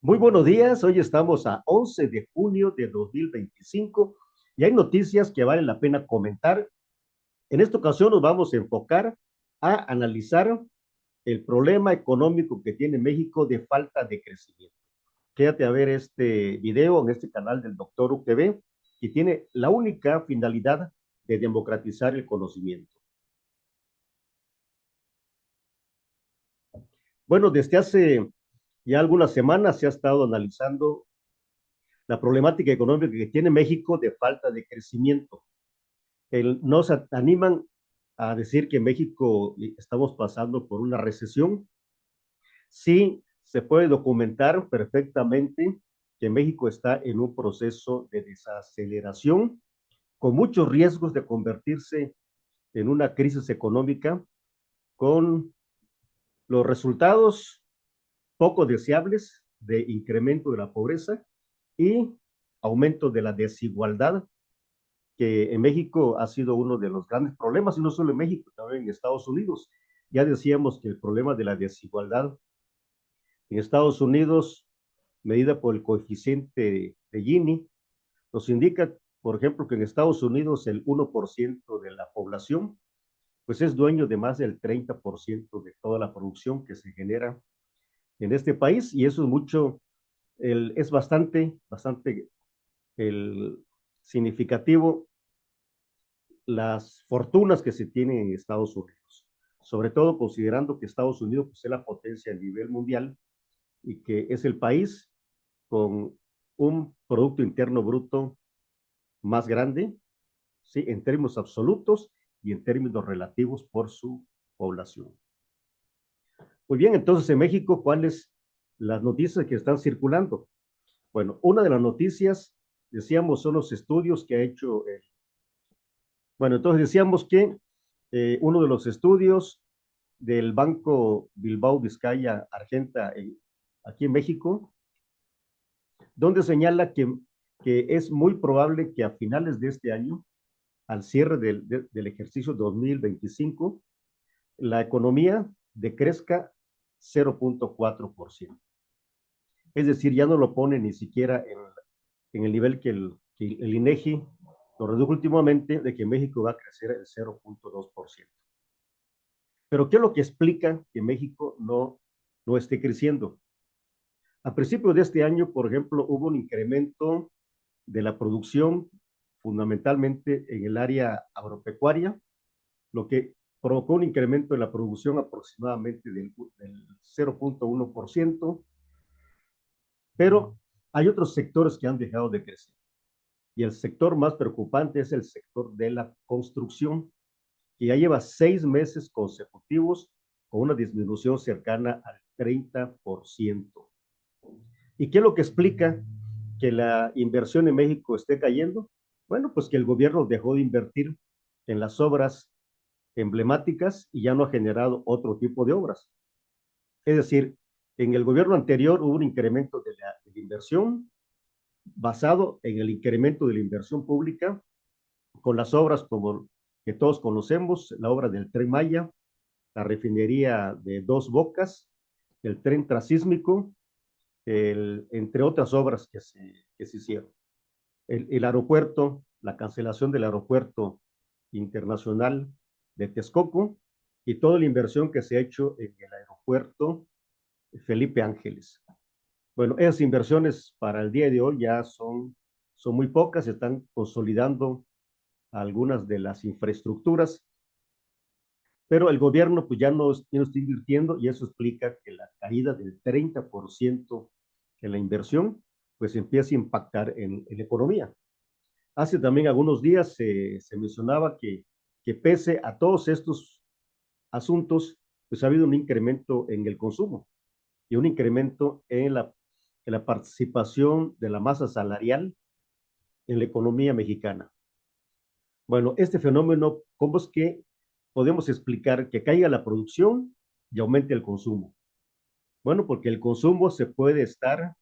Muy buenos días, hoy estamos a 11 de junio de 2025 y hay noticias que vale la pena comentar. En esta ocasión nos vamos a enfocar a analizar el problema económico que tiene México de falta de crecimiento. Quédate a ver este video en este canal del Doctor UTV que tiene la única finalidad de democratizar el conocimiento. Bueno, desde hace ya algunas semanas se ha estado analizando la problemática económica que tiene México de falta de crecimiento. Nos animan a decir que México estamos pasando por una recesión. Sí, se puede documentar perfectamente que México está en un proceso de desaceleración con muchos riesgos de convertirse en una crisis económica con los resultados poco deseables de incremento de la pobreza y aumento de la desigualdad, que en México ha sido uno de los grandes problemas, y no solo en México, también en Estados Unidos. Ya decíamos que el problema de la desigualdad en Estados Unidos, medida por el coeficiente de Gini, nos indica, por ejemplo, que en Estados Unidos el 1% de la población pues es dueño de más del 30% de toda la producción que se genera en este país, y eso es mucho, es bastante el significativo las fortunas que se tienen en Estados Unidos, sobre todo considerando que Estados Unidos pues, es la potencia a nivel mundial y que es el país con un Producto Interno Bruto más grande, ¿sí? En términos absolutos y en términos relativos por su población. Muy bien, entonces en México, ¿cuáles las noticias que están circulando? Bueno, una de las noticias, decíamos, son los estudios que ha hecho bueno, entonces decíamos que uno de los estudios del Banco Bilbao Vizcaya Argenta aquí en México, donde señala que es muy probable que a finales de este año, al cierre del ejercicio 2025, la economía decrezca 0.4%. Es decir, ya no lo pone ni siquiera en el nivel que el INEGI lo redujo últimamente, de que México va a crecer el 0.2%. Pero ¿qué es lo que explica que México no esté creciendo? A principios de este año, por ejemplo, hubo un incremento de la producción fundamentalmente en el área agropecuaria, lo que provocó un incremento de la producción aproximadamente del 0.1%, pero hay otros sectores que han dejado de crecer. Y el sector más preocupante es el sector de la construcción, que ya lleva 6 meses consecutivos con una disminución cercana al 30%. ¿Y qué es lo que explica que la inversión en México esté cayendo? Bueno, pues que el gobierno dejó de invertir en las obras emblemáticas y ya no ha generado otro tipo de obras. Es decir, en el gobierno anterior hubo un incremento de la inversión basado en el incremento de la inversión pública con las obras como que todos conocemos, la obra del Tren Maya, la refinería de Dos Bocas, el tren transísmico, entre otras obras que se hicieron. El aeropuerto, la cancelación del aeropuerto internacional de Texcoco y toda la inversión que se ha hecho en el aeropuerto Felipe Ángeles. Bueno, esas inversiones para el día de hoy ya son muy pocas, se están consolidando algunas de las infraestructuras, pero el gobierno pues ya no está invirtiendo, y eso explica que la caída del 30% en la inversión pues empieza a impactar en la economía. Hace también algunos días se mencionaba que pese a todos estos asuntos, pues ha habido un incremento en el consumo y un incremento en la participación de la masa salarial en la economía mexicana. Bueno, este fenómeno, ¿cómo es que podemos explicar que caiga la producción y aumente el consumo? Bueno, porque el consumo se puede estar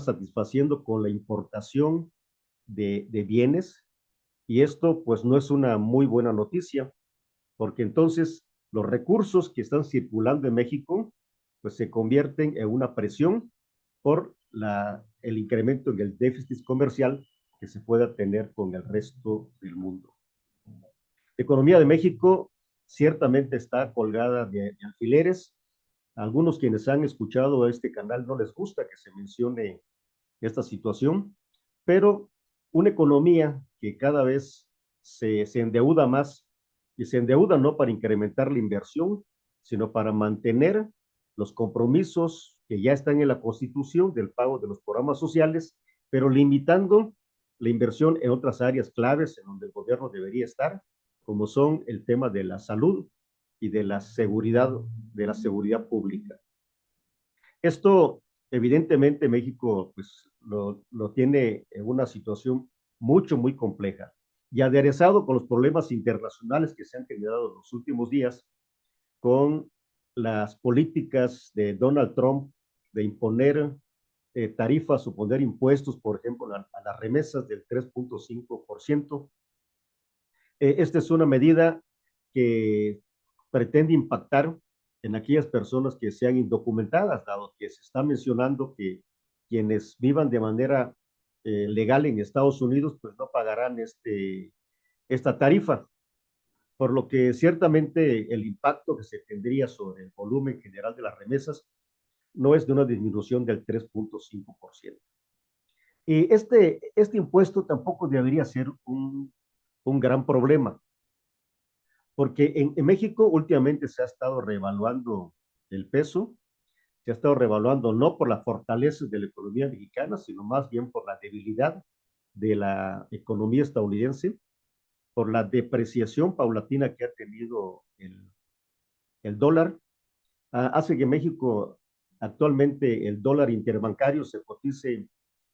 satisfaciendo con la importación de bienes, y esto pues no es una muy buena noticia, porque entonces los recursos que están circulando en México pues se convierten en una presión por el incremento en el déficit comercial que se pueda tener con el resto del mundo. La economía de México ciertamente está colgada de alfileres. A algunos quienes han escuchado este canal no les gusta que se mencione esta situación, pero una economía que cada vez se endeuda más, y se endeuda no para incrementar la inversión, sino para mantener los compromisos que ya están en la Constitución del pago de los programas sociales, pero limitando la inversión en otras áreas claves en donde el gobierno debería estar, como son el tema de la salud y de la seguridad pública. Esto, evidentemente, México pues, lo tiene en una situación muy compleja y aderezado con los problemas internacionales que se han generado en los últimos días, con las políticas de Donald Trump de imponer tarifas o poner impuestos, por ejemplo, a las remesas del 3.5%. Esta es una medida que pretende impactar en aquellas personas que sean indocumentadas, dado que se está mencionando que quienes vivan de manera legal en Estados Unidos, pues no pagarán esta tarifa, por lo que ciertamente el impacto que se tendría sobre el volumen general de las remesas no es de una disminución del 3.5%. Y este impuesto tampoco debería ser un gran problema, porque en México últimamente se ha estado reevaluando el peso, se ha estado reevaluando no por la fortaleza de la economía mexicana, sino más bien por la debilidad de la economía estadounidense, por la depreciación paulatina que ha tenido el dólar. Hace que México actualmente el dólar interbancario se cotice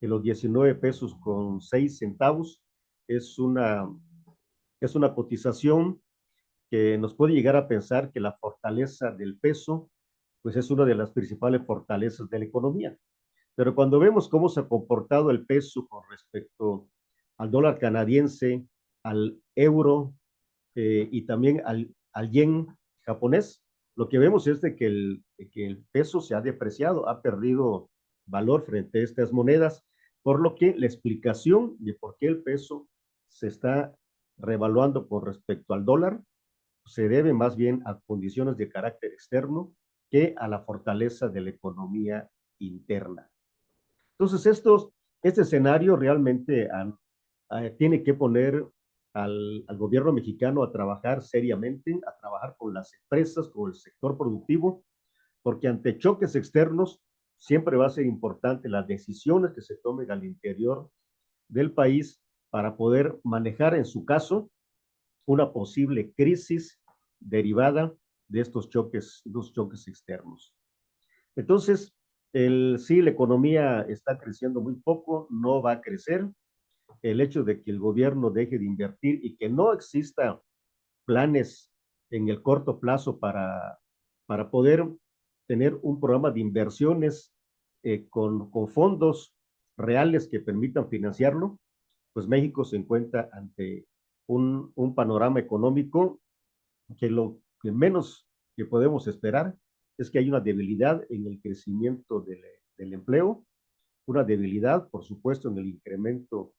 en los 19 pesos con 6 centavos. Es una, es una cotización que nos puede llegar a pensar que la fortaleza del peso, pues es una de las principales fortalezas de la economía. Pero cuando vemos cómo se ha comportado el peso con respecto al dólar canadiense, al euro y también al yen japonés, lo que vemos es de que el peso se ha depreciado, ha perdido valor frente a estas monedas, por lo que la explicación de por qué el peso se está revaluando con respecto al dólar se debe más bien a condiciones de carácter externo que a la fortaleza de la economía interna. Entonces, este escenario realmente tiene que poner al gobierno mexicano a trabajar seriamente, a trabajar con las empresas, con el sector productivo, porque ante choques externos siempre va a ser importante las decisiones que se tomen al interior del país para poder manejar, en su caso, una posible crisis derivada de los choques externos. Entonces, sí, la economía está creciendo muy poco, no va a crecer. El hecho de que el gobierno deje de invertir y que no exista planes en el corto plazo para poder tener un programa de inversiones con fondos reales que permitan financiarlo, pues México se encuentra ante un panorama económico que lo que menos que podemos esperar es que hay una debilidad en el crecimiento del empleo, una debilidad, por supuesto, en el incremento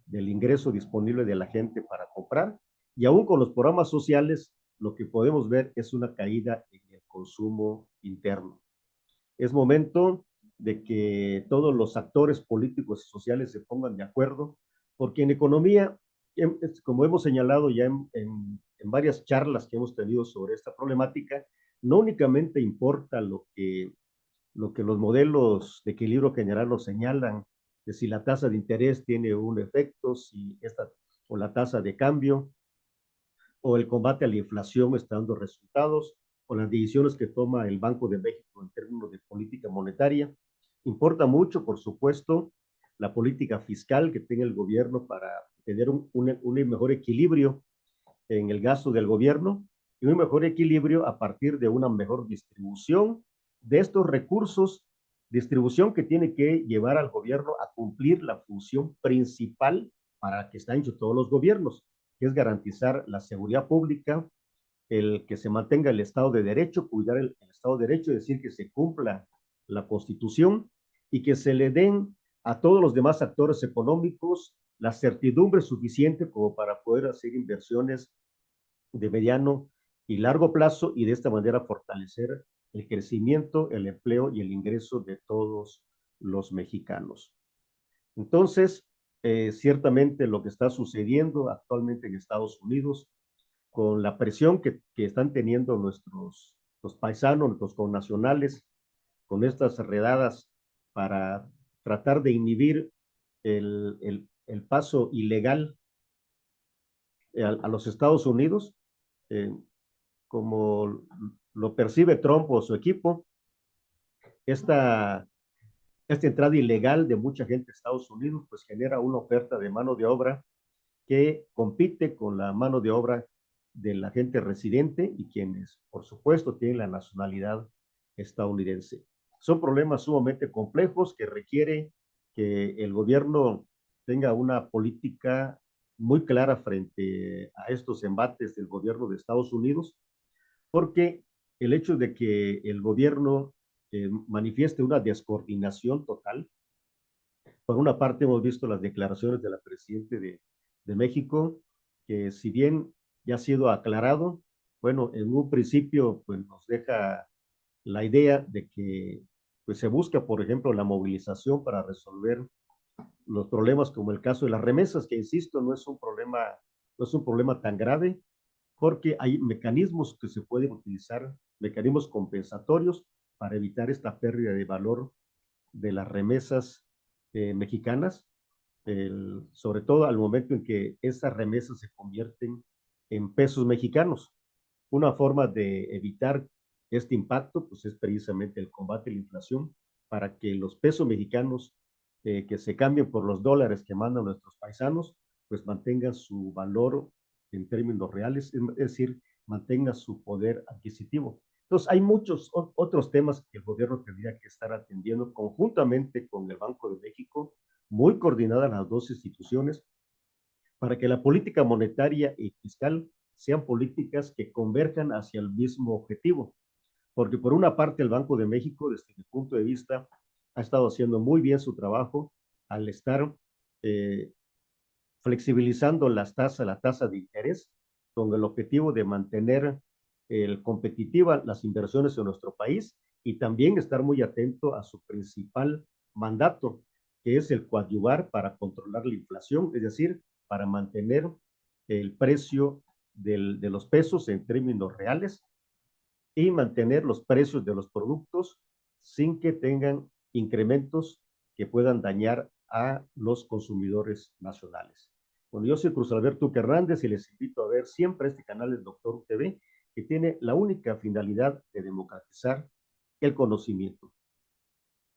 del ingreso disponible de la gente para comprar, y aún con los programas sociales, lo que podemos ver es una caída en el consumo interno. Es momento de que todos los actores políticos y sociales se pongan de acuerdo, porque en economía, como hemos señalado ya en varias charlas que hemos tenido sobre esta problemática, no únicamente importa lo que los modelos de equilibrio general nos señalan, de si la tasa de interés tiene un efecto, si esta o la tasa de cambio o el combate a la inflación está dando resultados, o las decisiones que toma el Banco de México en términos de política monetaria. Importa mucho, por supuesto, la política fiscal que tenga el gobierno para tener un mejor equilibrio en el gasto del gobierno y un mejor equilibrio a partir de una mejor distribución de estos recursos, distribución que tiene que llevar al gobierno a cumplir la función principal para que están hechos todos los gobiernos, que es garantizar la seguridad pública, el que se mantenga el Estado de Derecho, cuidar el Estado de Derecho, es decir, que se cumpla la Constitución y que se le den a todos los demás actores económicos la certidumbre suficiente como para poder hacer inversiones de mediano y largo plazo y de esta manera fortalecer el crecimiento, el empleo y el ingreso de todos los mexicanos. Entonces, ciertamente lo que está sucediendo actualmente en Estados Unidos, con la presión que están teniendo nuestros los paisanos, nuestros connacionales, con estas redadas para tratar de inhibir el paso ilegal a los Estados Unidos, eh, como lo percibe Trump o su equipo, esta, esta entrada ilegal de mucha gente a Estados Unidos pues genera una oferta de mano de obra que compite con la mano de obra de la gente residente y quienes, por supuesto, tienen la nacionalidad estadounidense. Son problemas sumamente complejos que requiere que el gobierno tenga una política muy clara frente a estos embates del gobierno de Estados Unidos, porque el hecho de que el gobierno manifieste una descoordinación total. Por una parte, hemos visto las declaraciones de la presidenta de México, que si bien ya ha sido aclarado, bueno, en un principio pues, nos deja la idea de que pues, se busca, por ejemplo, la movilización para resolver los problemas como el caso de las remesas, que insisto, no es un problema tan grave, porque hay mecanismos que se pueden utilizar, mecanismos compensatorios para evitar esta pérdida de valor de las remesas mexicanas, sobre todo al momento en que esas remesas se convierten en pesos mexicanos. Una forma de evitar este impacto pues, es precisamente el combate a la inflación para que los pesos mexicanos que se cambien por los dólares que mandan nuestros paisanos, pues mantengan su valor en términos reales, es decir, mantenga su poder adquisitivo. Entonces, hay muchos otros temas que el gobierno tendría que estar atendiendo conjuntamente con el Banco de México, muy coordinadas las dos instituciones, para que la política monetaria y fiscal sean políticas que converjan hacia el mismo objetivo. Porque por una parte el Banco de México, desde mi punto de vista, ha estado haciendo muy bien su trabajo al estar eh, flexibilizando la tasa de interés, con el objetivo de mantener competitiva las inversiones en nuestro país y también estar muy atento a su principal mandato, que es el coadyuvar para controlar la inflación, es decir, para mantener el precio de los pesos en términos reales y mantener los precios de los productos sin que tengan incrementos que puedan dañar a los consumidores nacionales. Bueno, yo soy Cruz Alberto Hernández y les invito a ver siempre este canal del Doctor TV, que tiene la única finalidad de democratizar el conocimiento.